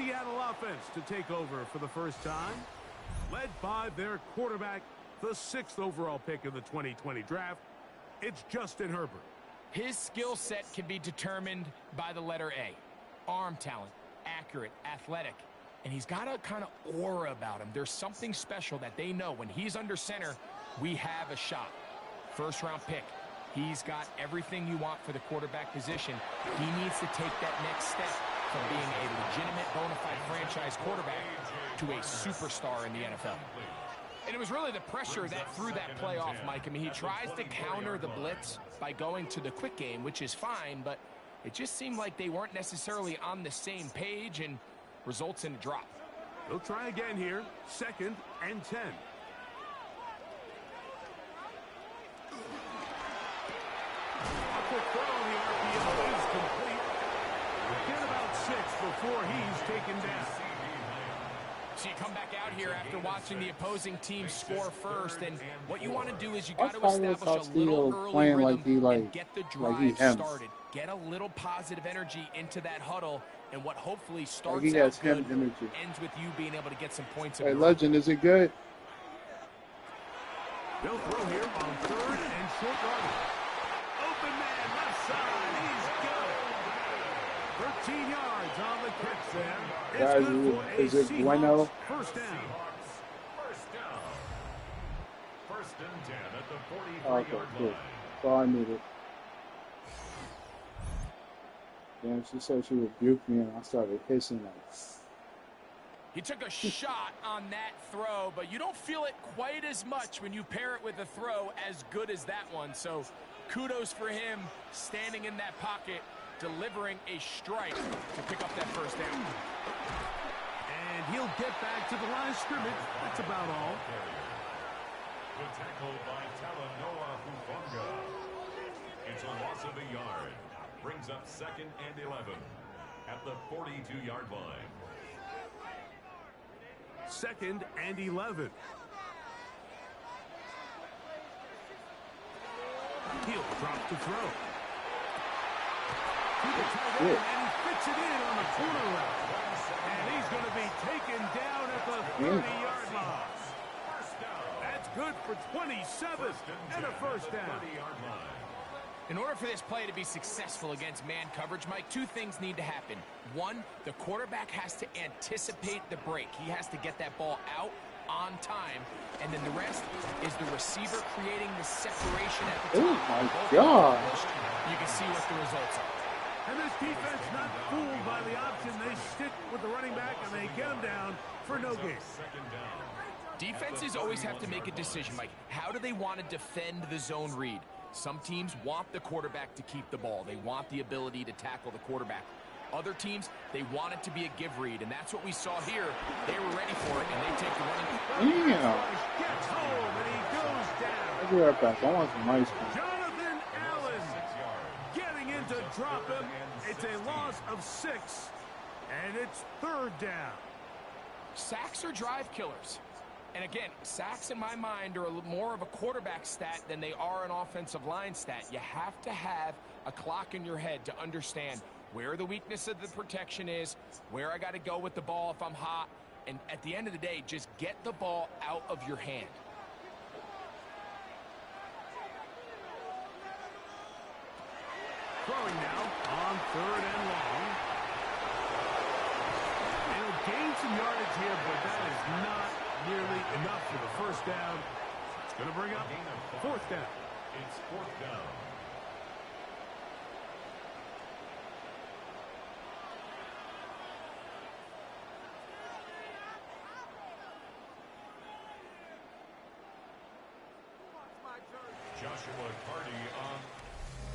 Seattle offense to take over for the first time, led by their quarterback, the 6th overall pick in the 2020 draft. It's Justin Herbert. His skill set can be determined by the letter A. Arm talent, accurate, athletic, and he's got a kind of aura about him. There's something special that they know when he's under center, we have a shot. First-round pick. He's got everything you want for the quarterback position. He needs to take that next step from being a legitimate, bona fide franchise quarterback to a superstar in the NFL. And it was really the pressure that threw that play off, Mike. I mean, he tries to counter the blitz by going to the quick game, which is fine, but it just seemed like they weren't necessarily on the same page and results in a drop. They'll try again here. 2nd and 10. A quick throw, the RPO is complete. Get about 6 before he's taken down. So you come back out here after watching the opposing team score first, and what you want to do is you got to establish a little early rhythm and get the drive started. Get a little positive energy into that huddle, and what hopefully starts out good ends with you being able to get some points. Hey, Legend, is it good? They'll throw here on 3rd and short yardage. Open man, left side, he's got it. 13 yards on the catch there. It's good for a Seahawks first down. First and 10 at the 43-yard line. That's all I needed. Damn, she said she rebuked me, and I started hissing like. He took a shot on that throw, but you don't feel it quite as much when you pair it with a throw as good as that one. So kudos for him standing in that pocket, delivering a strike to pick up that first down. And he'll get back to the line of scrimmage. That's about all. The tackle by Talanoa Hufanga. It's a loss of a yard. Brings up 2nd and 11 at the 42-yard line. 2nd and 11. He'll drop the throw. To the tight end, and he fits it in on the corner route. And he's going to be taken down at the 30-yard line. That's good for 27 and a first down. In order for this play to be successful against man coverage, Mike, 2 things need to happen. 1, the quarterback has to anticipate the break. He has to get that ball out on time. And then the rest is the receiver creating the separation at the top. Oh, my God. You can see what the results are. And this defense not fooled by the option. They stick with the running back, and they get him down for no gain. Defenses always have to make a decision, Mike. How do they want to defend the zone read? Some teams want the quarterback to keep the ball. They want the ability to tackle the quarterback. Other teams, they want it to be a give read, and that's what we saw here. They were ready for it, and they take the running. Gets home, and he goes down. I'll be right back. I want some ice cream. Jonathan Allen getting in to drop him. It's a loss of 6, and it's 3rd down. Sacks are drive killers. And again, sacks in my mind are more of a quarterback stat than they are an offensive line stat. You have to have a clock in your head to understand where the weakness of the protection is, where I got to go with the ball if I'm hot, and at the end of the day, just get the ball out of your hand. Throwing now on 3rd and long. They'll gain some yardage here, but that is not nearly enough for the first down. It's going to bring up 4th down. It's 4th down. Joshua Cardi on.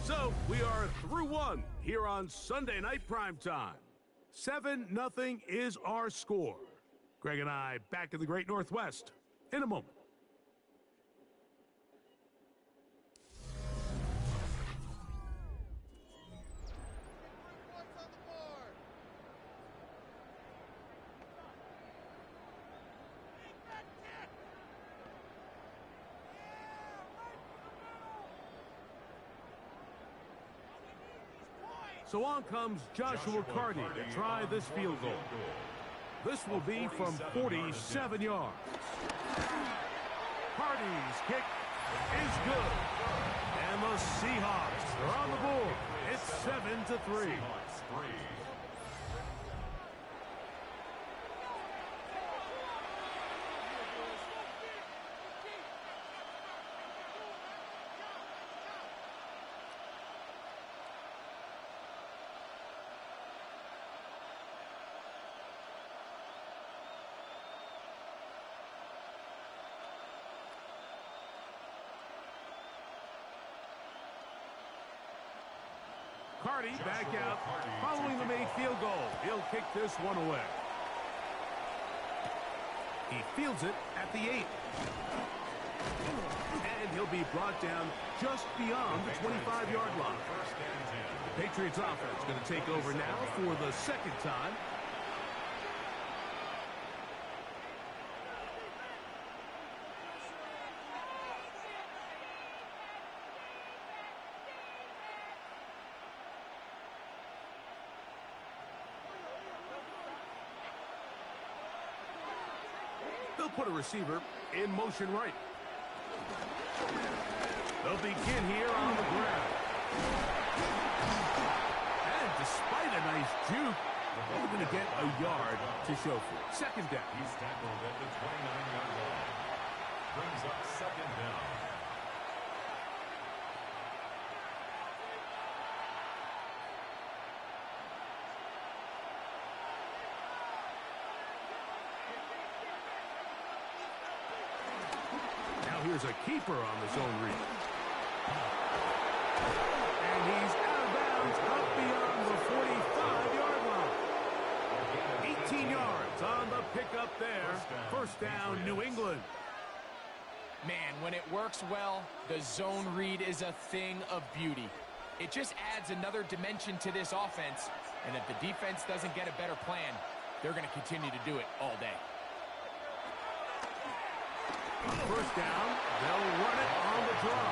So we are through 1 here on Sunday Night Primetime. 7-0 is our score. Greg and I back in the Great Northwest in a moment. So on comes Joshua Cardi to try this field goal. This will be from 47 yards. Hardy's kick is good. And the Seahawks are on the board. It's 7-3. Cardi back out, following the made field goal. He'll kick this one away. He fields it at the 8. And he'll be brought down just beyond the 25-yard line. The Patriots offense going to take over now for the second time. They'll put a receiver in motion right. They'll begin here on the ground. And despite a nice juke, they're going to get a yard to show for it. Second down. He's tackled at the 29-yard line. Brings up second down. Here's a keeper on the zone read. And he's out of bounds up beyond the 45-yard line. 18 yards on the pickup there. First down, New England. Man, when it works well, the zone read is a thing of beauty. It just adds another dimension to this offense. And if the defense doesn't get a better plan, they're going to continue to do it all day. First down, they'll run it on the draw.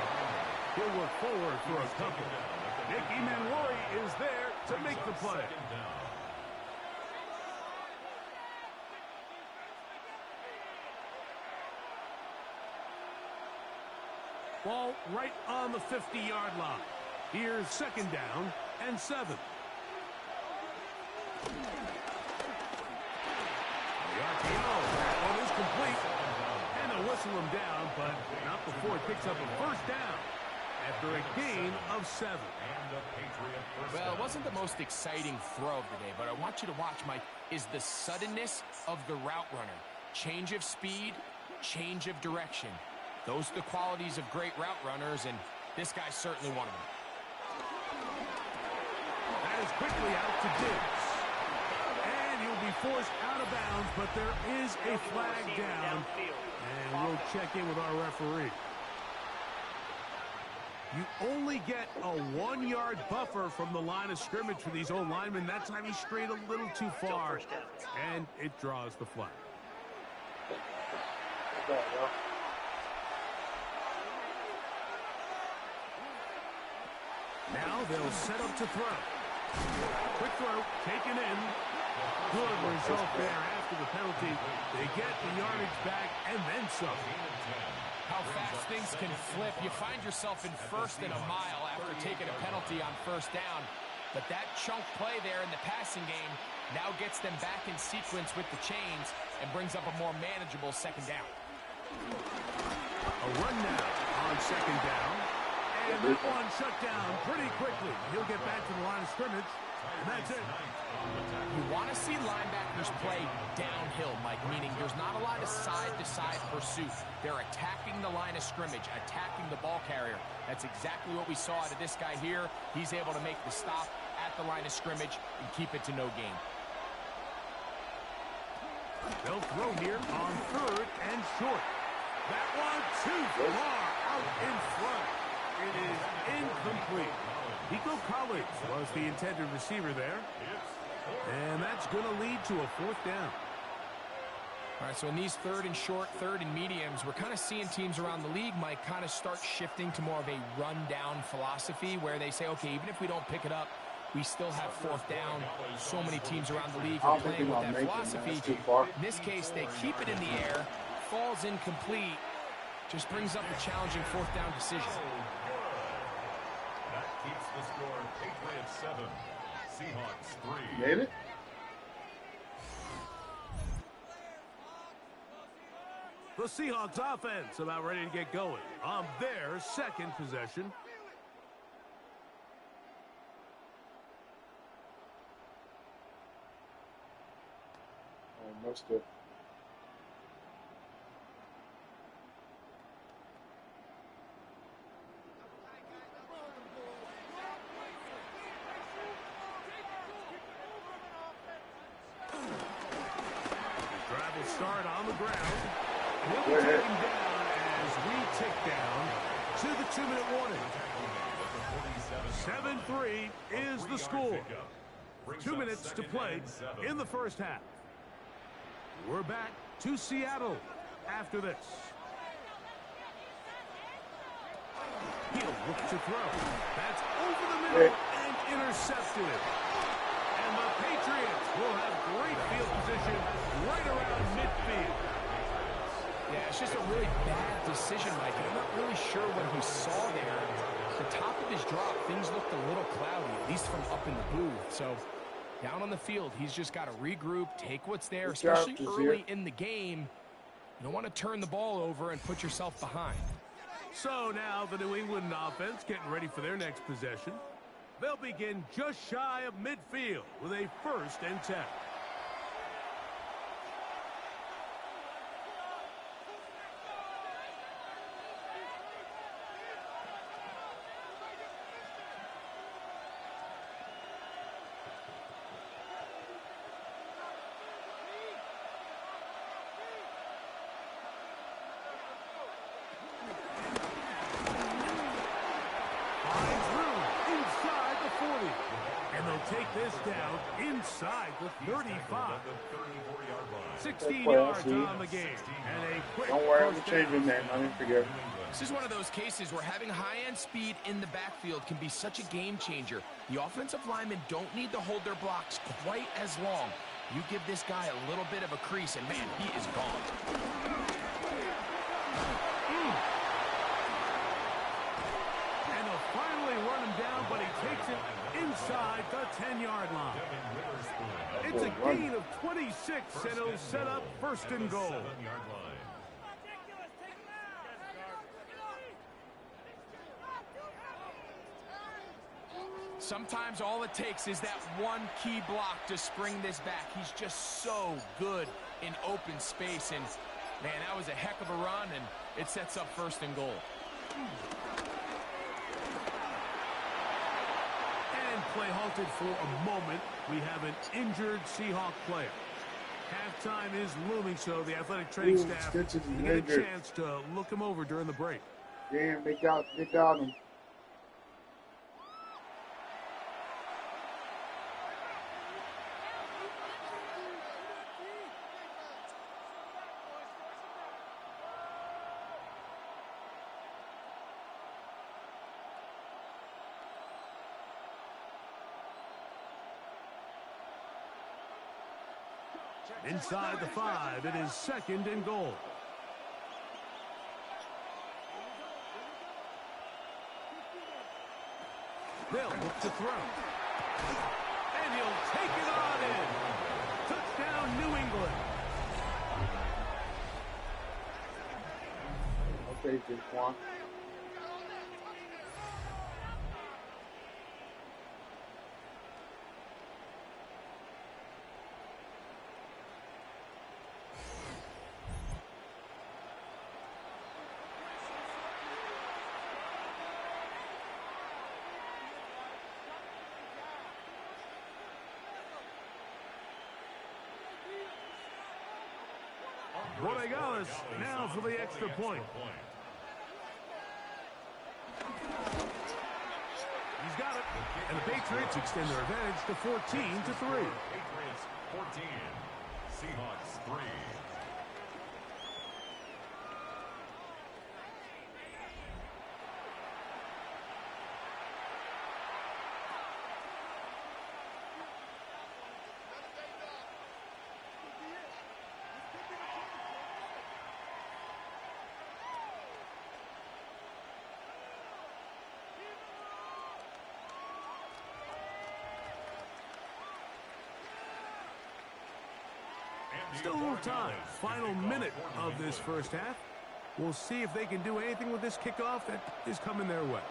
He'll work forward for a couple. Nicky Manwari is there to make the play. Ball right on the 50-yard line. Here's second down and 7. The RPO, that one is complete. Whistle him down, but not before it picks up a first down after a gain of 7. Well, it wasn't the most exciting throw of the day, but I want you to watch, Mike, is the suddenness of the route runner. Change of speed, change of direction. Those are the qualities of great route runners, and this guy's certainly one of them. That is quickly out to Diggs. And he'll be forced out of bounds, but there is a flag down. And we'll check in with our referee. You only get a 1-yard buffer from the line of scrimmage for these old linemen. That time he strayed a little too far, and it draws the flag. Now they'll set up to throw. Quick throw, taken in. Good result there after the penalty. They get the yardage back and then some. How fast things can flip. You find yourself in first and a mile after taking a penalty on first down. But that chunk play there in the passing game now gets them back in sequence with the chains and brings up a more manageable second down. A run now on second down. And that one shut down pretty quickly. He'll get back to the line of scrimmage. And that's it. You want to see linebackers play downhill, Mike, meaning there's not a lot of side-to-side pursuit. They're attacking the line of scrimmage, attacking the ball carrier. That's exactly what we saw out of this guy here. He's able to make the stop at the line of scrimmage and keep it to no gain. They'll throw here on third and short. That one too far out in front. It is incomplete. Nico Collins was the intended receiver there. And that's going to lead to a fourth down. All right, so in these third and short, third and mediums, we're kind of seeing teams around the league, Mike, kind of start shifting to more of a run-down philosophy where they say, okay, even if we don't pick it up, we still have fourth down. So many teams around the league are playing with that philosophy. In this case, they keep it in the air, falls incomplete, just brings up a challenging fourth down decision. That keeps the score Patriots 7, Seahawks 3. Made it? The Seahawks offense about ready to get going on their second possession. Oh, missed it. The drive will start on the ground. He'll be taken down as we tick down to the 2-minute warning. 7-3 is the score. 2 minutes to play in the first half. We're back to Seattle after this. He'll look to throw. That's over the middle and intercepted. And the Patriots will have great field position right around midfield. Yeah, it's just a really bad decision, Mike. I'm not really sure what he saw there. At the top of his drop, things looked a little cloudy, at least from up in the booth. So down on the field, he's just got to regroup, take what's there, especially early in the game. You don't want to turn the ball over and put yourself behind. So now the New England offense getting ready for their next possession. They'll begin just shy of midfield with a 1st and 10. Take this down inside the 35. 16 yards on the game. And a quick Don't worry, I'm changing that. I didn't forget. This is one of those cases where having high-end speed in the backfield can be such a game changer. The offensive linemen don't need to hold their blocks quite as long. You give this guy a little bit of a crease, and man, he is gone. And they'll finally run him down, but he takes it inside the 10-yard line. It's a gain of 26, and it'll set up 1st and goal. Sometimes all it takes is that one key block to spring this back. He's just so good in open space, and man, that was a heck of a run, and it sets up 1st and goal. Play halted for a moment. We have an injured Seahawk player. Halftime is looming, so the athletic training staff get a chance to look him over during the break. Damn, they got him. Inside the 5, it is 2nd and goal. They'll look to throw. And he'll take it on in. Touchdown, New England. Okay, Jaquan. Borregales now for the extra point. He's got it. And the Patriots extend their advantage to 14-3. Patriots 14, Seahawks 3. Still a little time. Final minute of this first half. We'll see if they can do anything with this kickoff that is coming their way.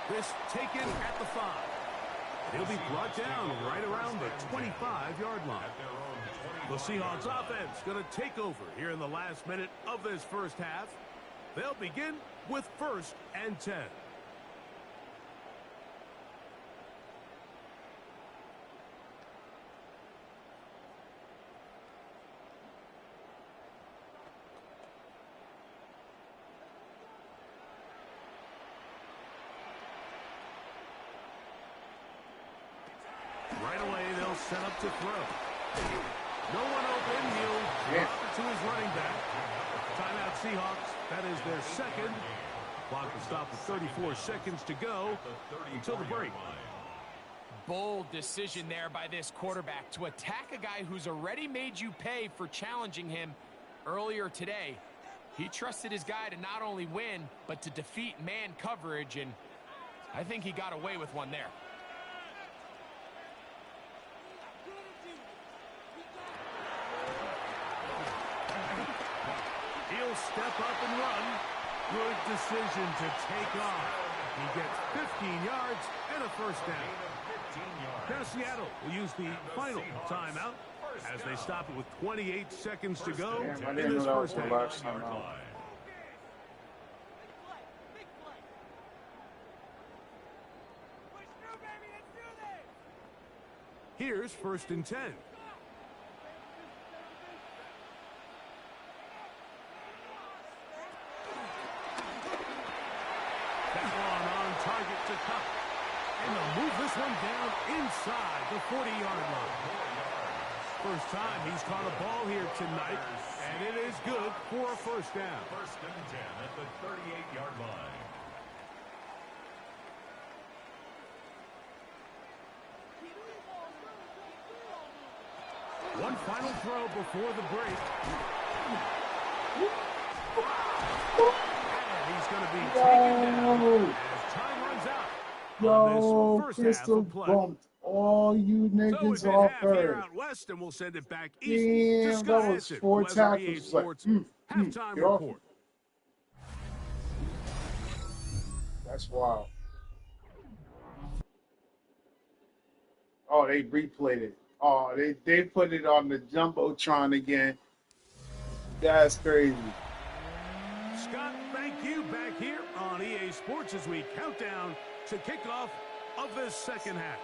This taken at the 5. He'll be brought down right around the 25-yard line. The Seahawks offense going to take over here in the last minute of this first half. They'll begin with 1st and 10. Right away, they'll set up to throw. No one open. He'll drop it to his running back. Timeout Seahawks. That is their second. Clock will stop with 34 seconds to go until the break. Bold decision there by this quarterback to attack a guy who's already made you pay for challenging him earlier today. He trusted his guy to not only win, but to defeat man coverage, and I think he got away with one there. He'll step up and run. Good decision to take off. He gets 15 yards and a first down. Now Seattle will use the final timeout as they stop it with 28 seconds to go in this first half. Here's 1st and 10. Target to Cup. And they'll move this one down inside the 40-yard line. First time he's caught a ball here tonight, and it is good for a first down. 1st and 10 at the 38-yard line. One final throw before the break. And he's going to be taken down. Time runs out. Yo, Crystal bumped all you niggas off her. Out west, and we'll send it back east. Damn, that was 4 tackles. Halftime report. That's wild. Oh, they replayed it. Oh, they put it on the Jumbotron again. That's crazy. Scott, thank you. Back here on EA Sports as we count down to kickoff of this second half.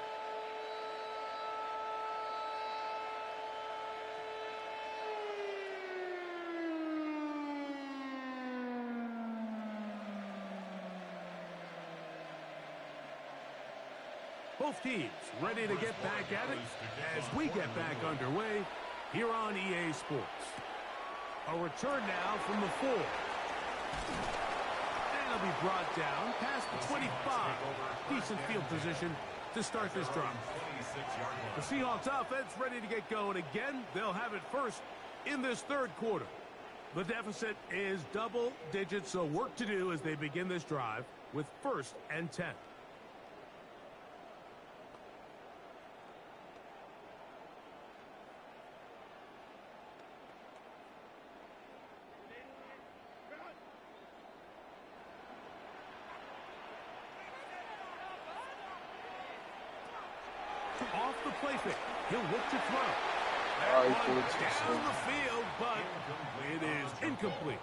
Both teams ready to get back at it as we get back underway here on EA Sports. A return now from the 4. And it'll be brought down past the 25. Decent field position to start this drive. The Seahawks offense ready to get going again. They'll have it first in this third quarter. The deficit is double digits, so work to do as they begin this drive with 1st and 10. Off the play fake. He'll look to throw. Down the field, but it is incomplete.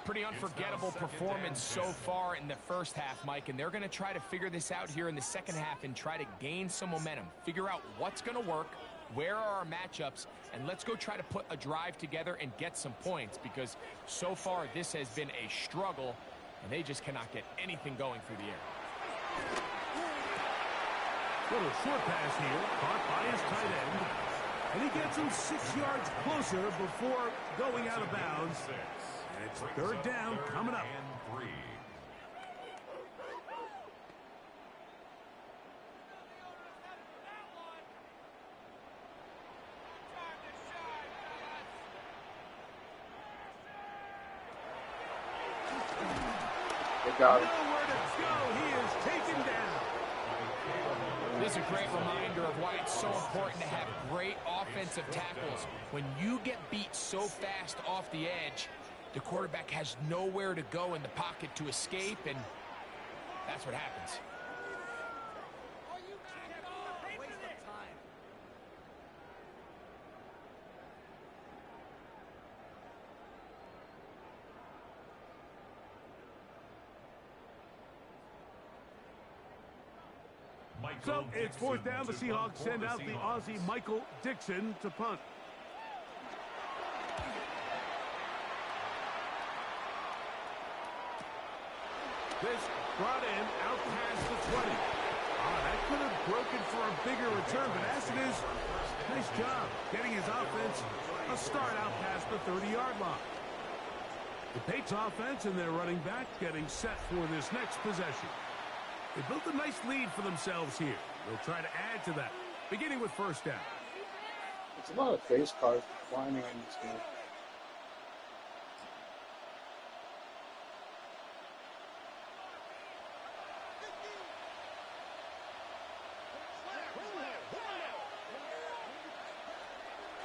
Pretty unforgettable performance so far in the first half, Mike, and they're going to try to figure this out here in the second half and try to gain some momentum. Figure out what's going to work, where are our matchups, and let's go try to put a drive together and get some points, because so far this has been a struggle, and they just cannot get anything going through the air. Little short pass here, caught by his tight end. And he gets him 6 yards closer before going out of bounds. And it's 3rd down coming up. They got him. Nowhere to go. He is taken down. This is a great reminder of why it's so important to have great offensive tackles. When you get beat so fast off the edge, the quarterback has nowhere to go in the pocket to escape, and that's what happens. So it's fourth down. The Seahawks send out the Aussie Michael Dixon to punt. This brought in out past the 20. That could have broken for a bigger return, but as it is, nice job getting his offense a start out past the 30-yard line. The Patriots offense and their running back getting set for this next possession. They built a nice lead for themselves here. They'll try to add to that, beginning with first down. It's a lot of face cards lining in this game.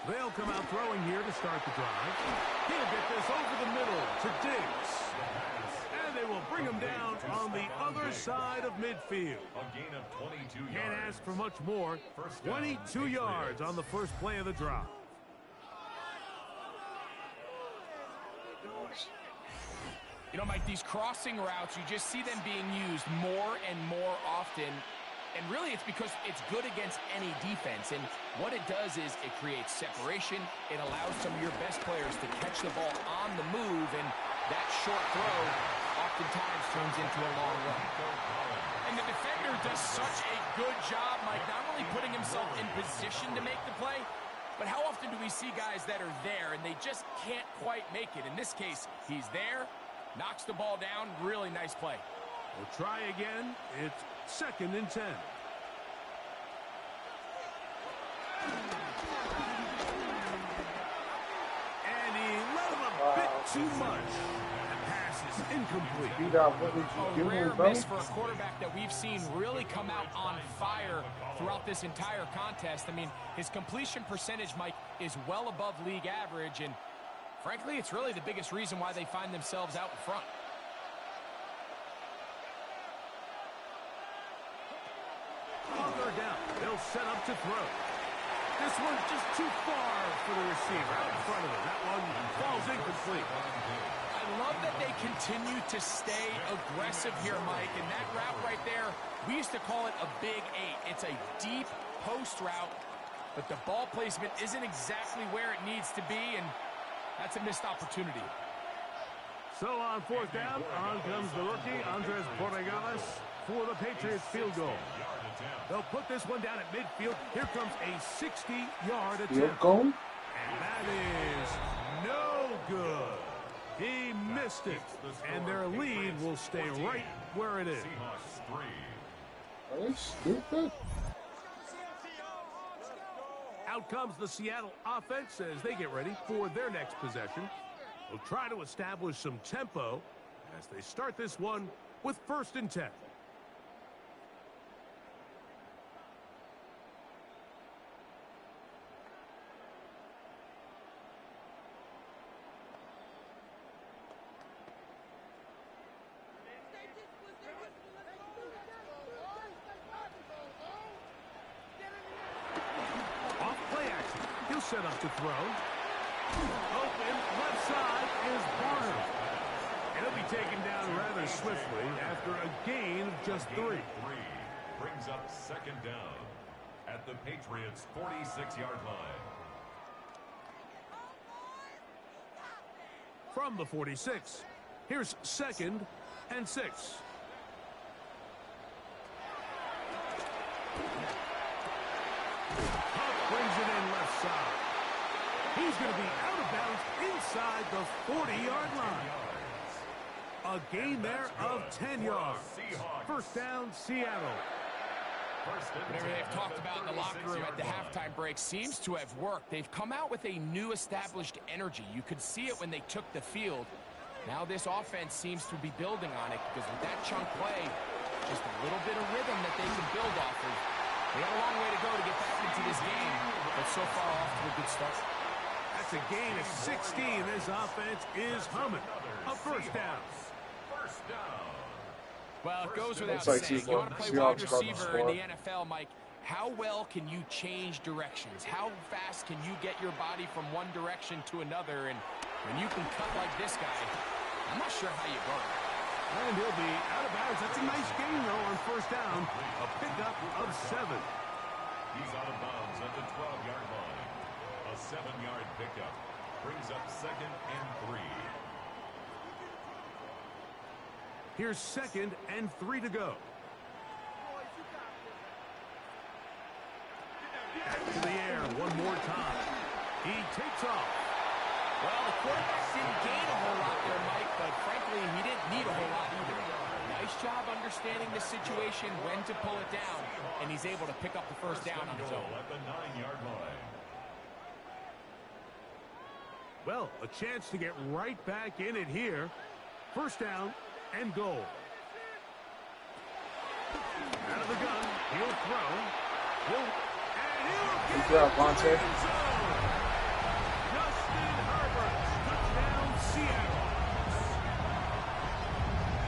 They'll come out throwing here to start the drive. He'll get this over the middle to Diggs. And they will bring him down on the other side of midfield. A gain of 22 yards. Can't ask for much more. 22 yards on the first play of the drive. You know, Mike, these crossing routes, you just see them being used more and more often. And really, it's because it's good against any defense. And what it does is it creates separation. It allows some of your best players to catch the ball on the move. And that short throw oftentimes turns into a long run. And the defender does such a good job, Mike, not only putting himself in position to make the play, but how often do we see guys that are there and they just can't quite make it? In this case, he's there, knocks the ball down. Really nice play. We'll try again. It's second and 10. And he let him a bit too much. The pass is incomplete. A rare miss for a quarterback that we've seen really come out on fire throughout this entire contest. I mean, his completion percentage, Mike, is well above league average. And frankly, it's really the biggest reason why they find themselves out in front. Down. They'll set up to throw. This one's just too far for the receiver out in front of him. That one falls incomplete. I love that they continue to stay aggressive here, Mike. And that route right there, we used to call it a big 8. It's a deep post route, but the ball placement isn't exactly where it needs to be, and that's a missed opportunity. So on fourth down, on comes the rookie, Andres Borregales, for the Patriots field goal. They'll put this one down at midfield. Here comes a 60-yard attempt. Field goal? And that is no good. He missed it. And their lead will stay right where it is. Are they stupid? Out comes the Seattle offense as they get ready for their next possession. They'll try to establish some tempo as they start this one with first and 10. Set up to throw. Open left side is Barner. And he'll be taken down rather swiftly after a gain of just 3. Brings up second down at the Patriots' 46-yard line. From the 46, here's second and 6. Brings it in left side. He's going to be out of bounds inside the 40-yard line. A gain there of 10 yards. First down, Seattle. Whatever they've talked about in the locker room at the halftime break seems to have worked. They've come out with a new established energy. You could see it when they took the field. Now this offense seems to be building on it because with that chunk play, just a little bit of rhythm that they can build off of. They got a long way to go to get back into this game, but so far off to a good start. That's a gain of 16. This offense is humming. A first down. First down. Well, it goes without like saying. You want to play wide Seahawks about to receiver in score. the NFL, Mike. How well can you change directions? How fast can you get your body from one direction to another? And when you can cut like this guy, I'm not sure how you guard. And he'll be out of bounds. That's a nice gain, though, on first down. A pickup of 7. He's out of bounds at the 12-yard line. A 7-yard pickup brings up 2nd and 3. Here's 2nd and 3 to go. Back to the air one more time. He takes off. Well, the quarterback didn't gain a whole lot there, Mike, but frankly, he didn't need a whole lot either. Nice job understanding the situation, when to pull it down, and he's able to pick up the first down on his own. At the 9-yard line. Well, a chance to get right back in it here. First down and goal. Out of the gun, he'll throw. He'll Good job, Vontae. Justin Herbert, touchdown, Seattle.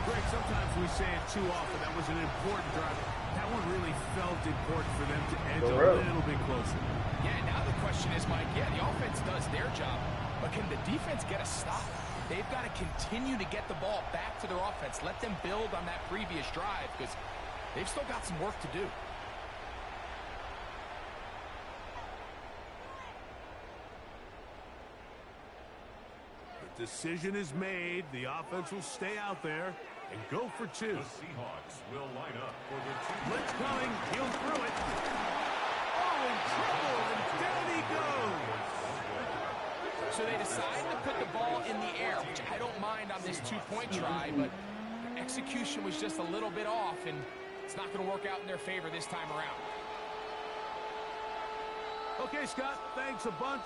Greg, sometimes we say it too often. That was an important drive. That one really felt important for them to edge a little bit closer. Yeah, now the question is, Mike, yeah, the offense does their job, but can the defense get a stop? They've got to continue to get the ball back to their offense. Let them build on that previous drive because they've still got some work to do. Decision is made. The offense will stay out there and go for 2. The Seahawks will line up for the 2. Blitz coming. He'll throw it. Oh, in trouble, and down he goes. So they decide to put the ball in the air, which I don't mind on this 2-point try, but the execution was just a little bit off, and it's not going to work out in their favor this time around. Okay, Scott, thanks a bunch.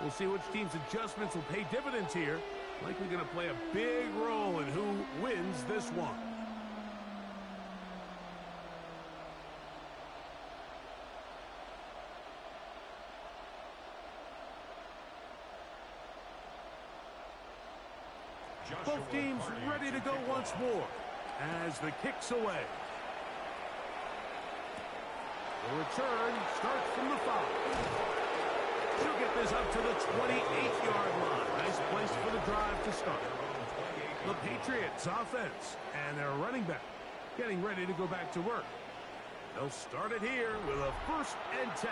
We'll see which team's adjustments will pay dividends here. Likely going to play a big role in who wins this one. Both teams ready to go once more as the kick's away. The return starts from the 5. She'll get this up to the 28-yard line. Nice place for the drive to start. The Patriots offense and their running back getting ready to go back to work. They'll start it here with a 1st and 10.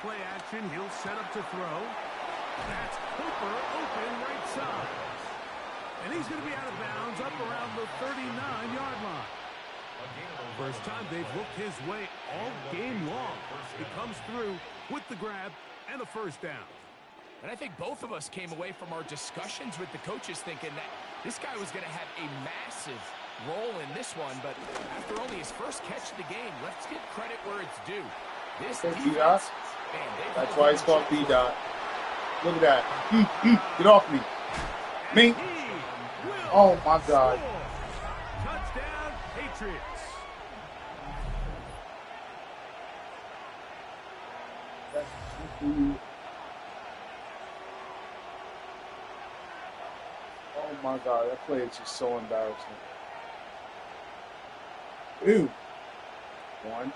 Play action, he'll set up to throw. That's Hooper open right side. And he's going to be out of bounds up around the 39-yard line. First time they've looked his way all game long. He comes through with the grab and a first down. And I think both of us came away from our discussions with the coaches thinking that this guy was going to have a massive role in this one, but after only his first catch of the game, let's give credit where it's due. This defense, man, that's why it's called B-Dot. Look at that. Get off me. Me. Oh, my God. Touchdown, Patriots. Oh, my God. That play is just so embarrassing. Ew. 1.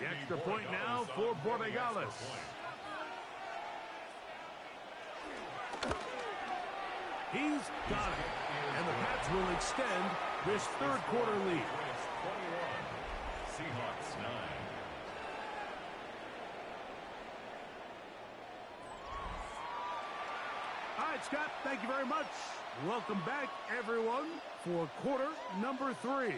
The extra point now for Borregales. He's got it. And the Pats will extend this 3rd quarter lead. Seahawks 9. right, Scott, thank you very much. Welcome back, everyone, for quarter number 3.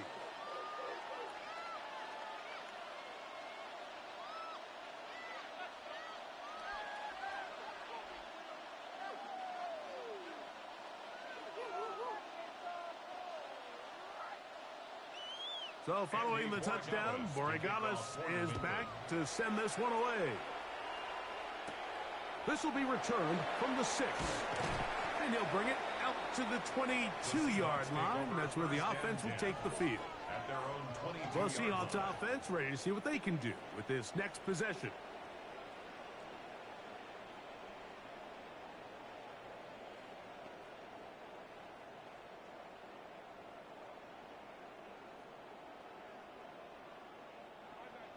So following the touchdown, Borregales is back to send this one away. This will be returned from the 6. And he'll bring it out to the 22-yard line. That's where the offense will take the field. The Seahawks offense ready to see what they can do with this next possession.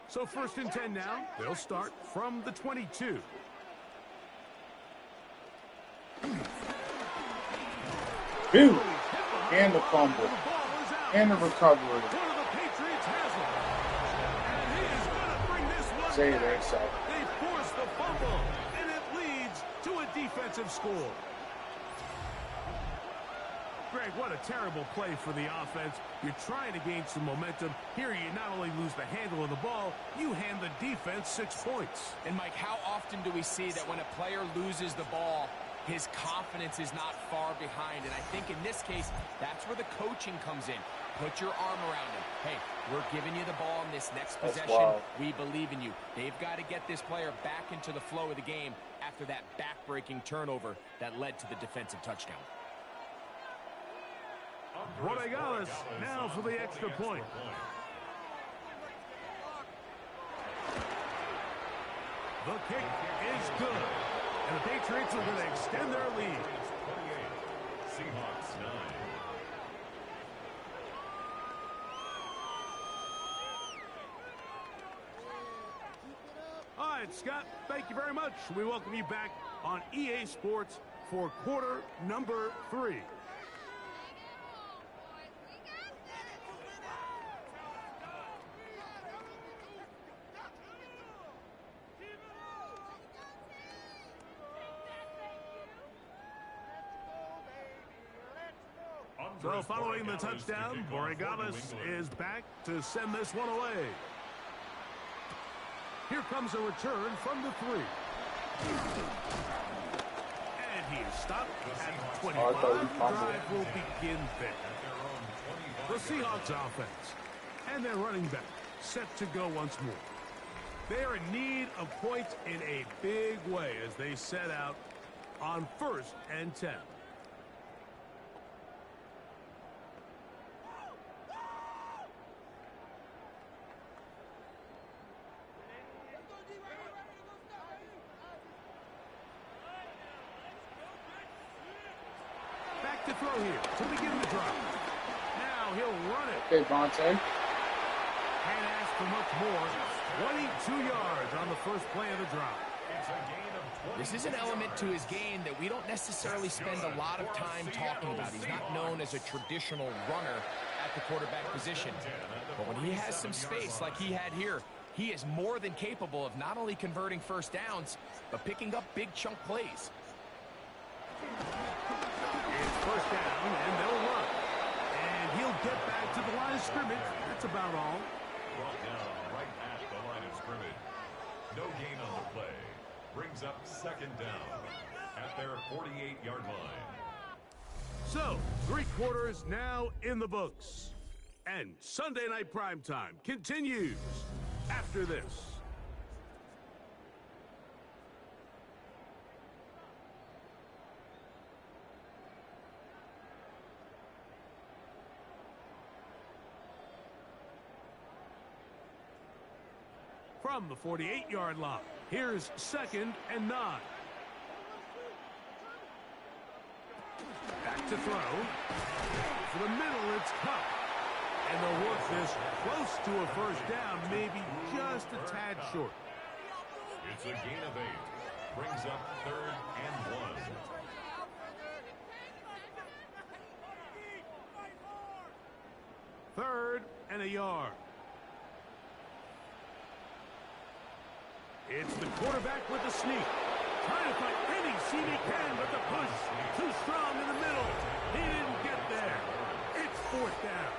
So 1st and 10 now. They'll start from the 22. Dude, and the fumble, and the recovery. Say that, so. They force the fumble, and it leads to a defensive score. Greg, what a terrible play for the offense. You're trying to gain some momentum. Here you not only lose the handle of the ball, you hand the defense 6 points. And Mike, how often do we see that when a player loses the ball, his confidence is not far behind? And I think in this case, that's where the coaching comes in. Put your arm around him. Hey, we're giving you the ball in this next possession. We believe in you. They've got to get this player back into the flow of the game after that back-breaking turnover that led to the defensive touchdown. Borregales now for the extra point. The kick is good. And the Patriots are going to extend their lead. Seahawks 9. All right, Scott, thank you very much. We welcome you back on EA Sports for quarter number 3. So following the touchdown, Borregales is back to send this one away. Here comes a return from the 3. And he is stopped at 25. The drive will begin there. The Seahawks offense and their running back set to go once more. They are in need of points in a big way as they set out on 1st and 10. To throw here to begin the drive. Now he'll run it. Okay, Vontae. Can't ask for much more. 22 yards on the first play of the drive. This is an element to his game that we don't necessarily spend a lot of time talking about. He's not known as a traditional runner at the quarterback position. But when he has some space like he had here, he is more than capable of not only converting first downs, but picking up big chunk plays. First down, and they'll run. And he'll get back to the line of scrimmage. That's about all. Brought down right at the line of scrimmage. No gain on the play. Brings up 2nd down at their 48-yard line. So, 3 quarters now in the books. And Sunday Night Primetime continues after this. From the 48-yard line, here's 2nd and 9. Back to throw. For the middle, it's Cup. And they'll work this close to a first down, maybe just a tad short. It's a gain of 8. Brings up 3rd and 1. 3rd and a yard. It's the quarterback with the sneak. Trying to find any seam he can, but the push too strong in the middle. He didn't get there. It's fourth down.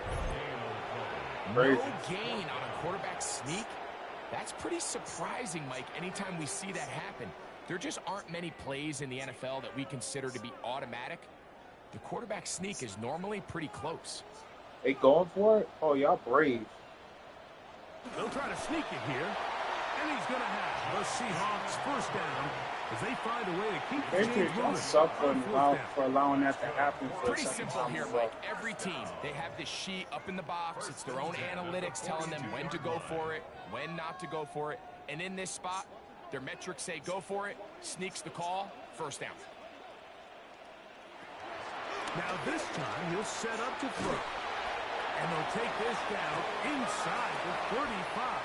No gain on a quarterback sneak. That's pretty surprising, Mike, anytime we see that happen. There just aren't many plays in the NFL that we consider to be automatic. The quarterback sneak is normally pretty close. They going for it? Oh, y'all brave. They'll try to sneak it here. And he's going to have the Seahawks first down as they find a way to keep the Patriots don't suck for allowing that to happen. For Pretty simple here, Mike. Every team, they have this sheet up in the box. It's their own analytics telling them when to go for it, when not to go for it. And in this spot, their metrics say go for it, sneaks the call, first down. Now this time, he'll set up to throw. And they'll take this down inside the 35.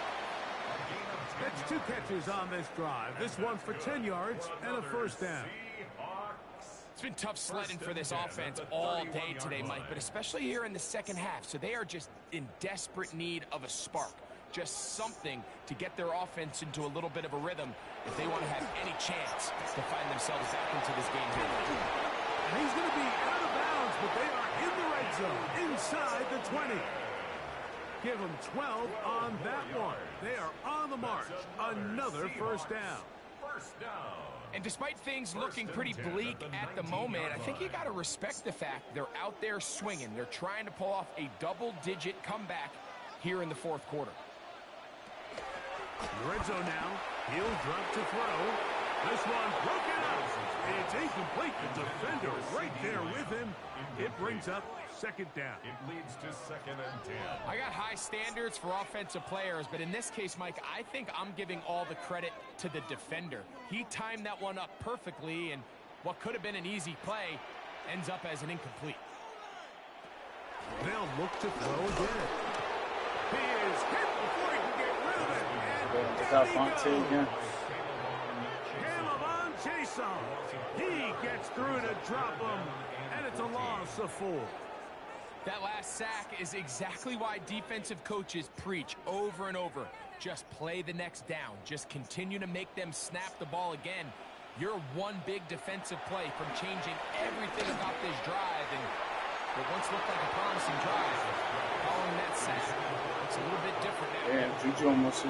That's 2 catches on this drive. This one for 10 yards and a first down. It's been tough sledding for this offense all day today, Mike, but especially here in the second half. So they are just in desperate need of a spark. Just something to get their offense into a little bit of a rhythm if they want to have any chance to find themselves back into this game here. And he's going to be out of bounds, but they are in the red zone, inside the 20. Give them 12 on that one. They are on the march. Another first down. And despite things looking pretty bleak at the moment, I think you got to respect the fact they're out there swinging. They're trying to pull off a double-digit comeback here in the fourth quarter. The red zone now. He'll drop to throw. This one broken up. It's incomplete. The defender right there with him. It brings up second down. It leads to 2nd and 10. I got high standards for offensive players, but in this case, Mike, I think I'm giving all the credit to the defender. He timed that one up perfectly, and what could have been an easy play ends up as an incomplete. They'll look to throw again. He is hit before he can get rid of it. And down he goes. Caleb Jason. He gets through to drop him, and it's a loss of 4. That last sack is exactly why defensive coaches preach over and over. Just play the next down. Just continue to make them snap the ball again. You're one big defensive play from changing everything about this drive. And what once looked like a promising drive, following that sack, it's a little bit different now. Yeah, Juju almost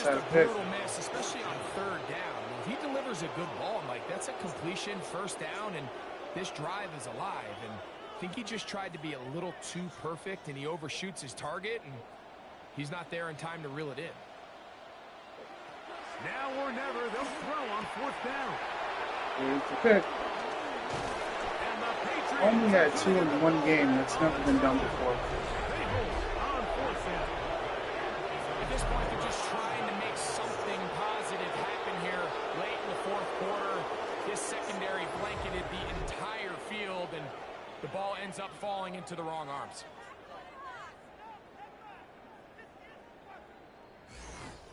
had a pick. Brutal miss, especially on third down. If he delivers a good ball, Mike, that's a completion, first down, and this drive is alive. And I think he just tried to be a little too perfect, and he overshoots his target, and he's not there in time to reel it in. Now or never, they'll throw on fourth down. Here's the pick. And the Patriots Only had 2 in one game. That's never been done before. They hold on fourth down. At this point, they're just trying to make something positive happen here late in the fourth quarter. This secondary blanketed the entire field, and the ball ends up falling into the wrong arms.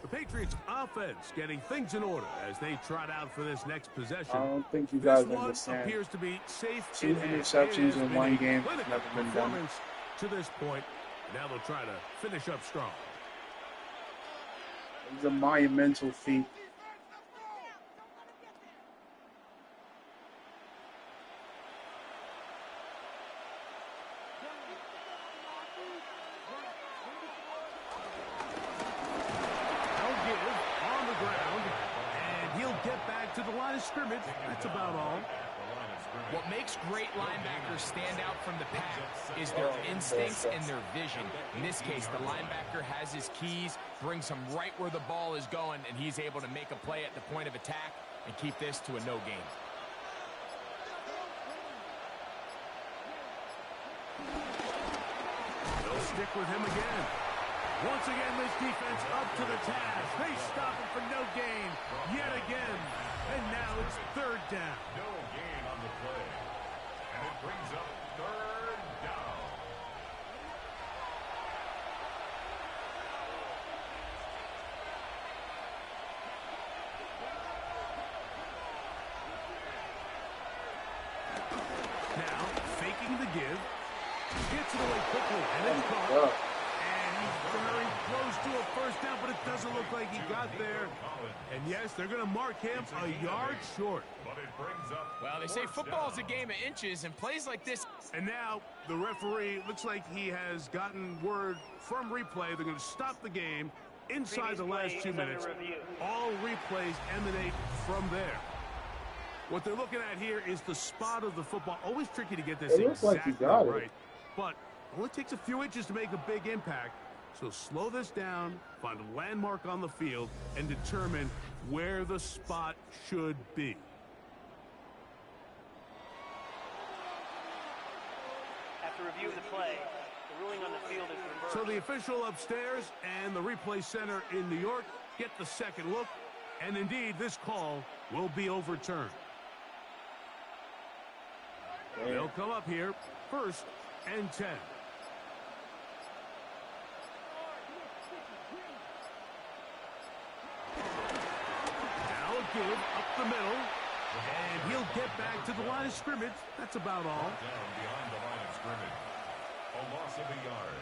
The Patriots offense getting things in order as they trot out for this next possession. I don't think you guys this understand. One appears to be safe. 2 interceptions in one game. Never been done. To this point, now they'll try to finish up strong. It's a monumental feat. To the line of scrimmage. That's about all. What makes great linebackers stand out from the pack is their instincts and their vision. In this case, the linebacker has his keys, brings him right where the ball is going, and he's able to make a play at the point of attack and keep this to a no gain. They'll stick with him again. Once again, this defense up to the task. They stop him for no gain yet again. And now it's third down. No gain on the play. And it brings up third down. Now, faking the give. Gets it away quickly, and it's caught. And he's very close to a first down, but it doesn't look like he got there. And yes, they're going to mark him a yard short. Well, they say football is a game of inches, and plays like this. And now the referee looks like he has gotten word from replay. They're going to stop the game inside the last 2 minutes. All replays emanate from there. What they're looking at here is the spot of the football. Always tricky to get this exactly right. But it only takes a few inches to make a big impact. So slow this down, find a landmark on the field, and determine where the spot should be. After review of the play, the ruling on the field is reversed. So the official upstairs and the replay center in New York get the second look, and indeed this call will be overturned. They'll come up here, 1st and 10. Now a give up the middle, and he'll get back to the line of scrimmage. That's about all. Down beyond the line of scrimmage. A loss of a yard.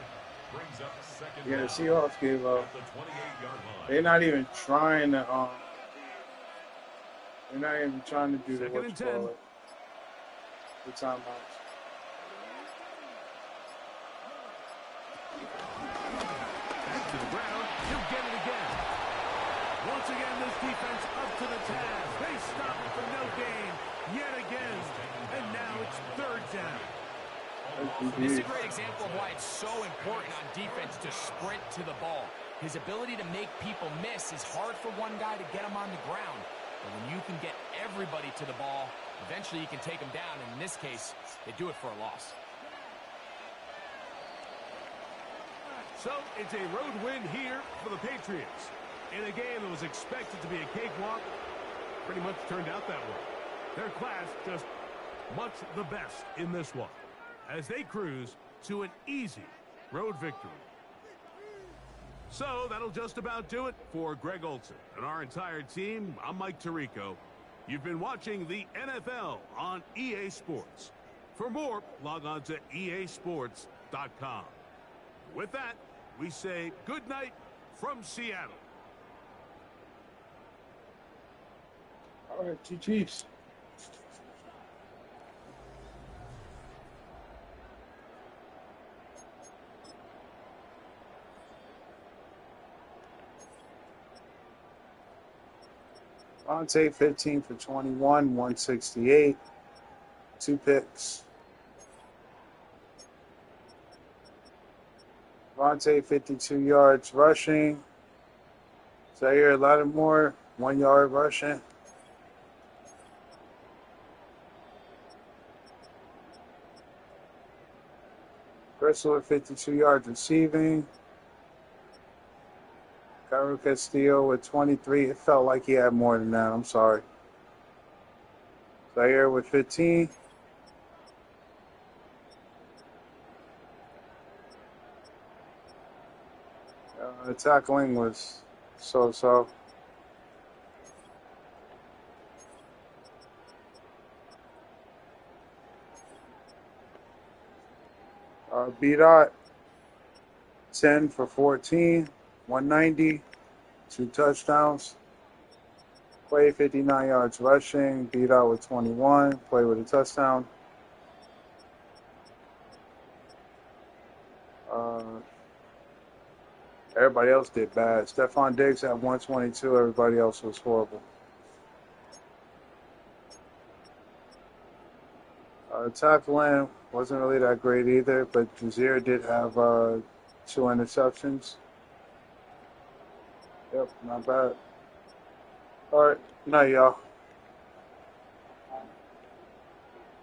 Brings up second Yeah, the down Seahawks gave up. at the 28-yard line. They're not even trying to. They're not even trying to do the Second and 10. The timeouts. Back to the ground. He'll get it again. Once again, this defense up to the task. They stop it for no gain yet again. And now it's 3rd down. This is a great example of why it's so important on defense to sprint to the ball. His ability to make people miss is hard for one guy to get him on the ground. But when you can get everybody to the ball, eventually you can take them down. And in this case, they do it for a loss. So it's a road win here for the Patriots. In a game that was expected to be a cakewalk, pretty much turned out that way. Their class just much the best in this one, as they cruise to an easy road victory. So that'll just about do it for Greg Olson and our entire team. I'm Mike Tirico. You've been watching the NFL on EA Sports. For more, log on to easports.com. With that, we say good night from Seattle. All right, Chiefs. Vontae 15 for 21, 168, 2 picks. Vontae 52 yards rushing. Zaire Lattimore 1 yard rushing. Crystal at 52 yards receiving. Cairo Castillo with 23. It felt like he had more than that. I'm sorry. Zaire with 15. The tackling was so-so. B-Dot 10 for 14. 190, 2 touchdowns. Play 59 yards rushing. Beat out with 21. Play with a touchdown. Everybody else did bad. Stephon Diggs had 122. Everybody else was horrible. Tackling wasn't really that great either, but Jazeer did have 2 interceptions. Yep, not bad. All right, night, y'all.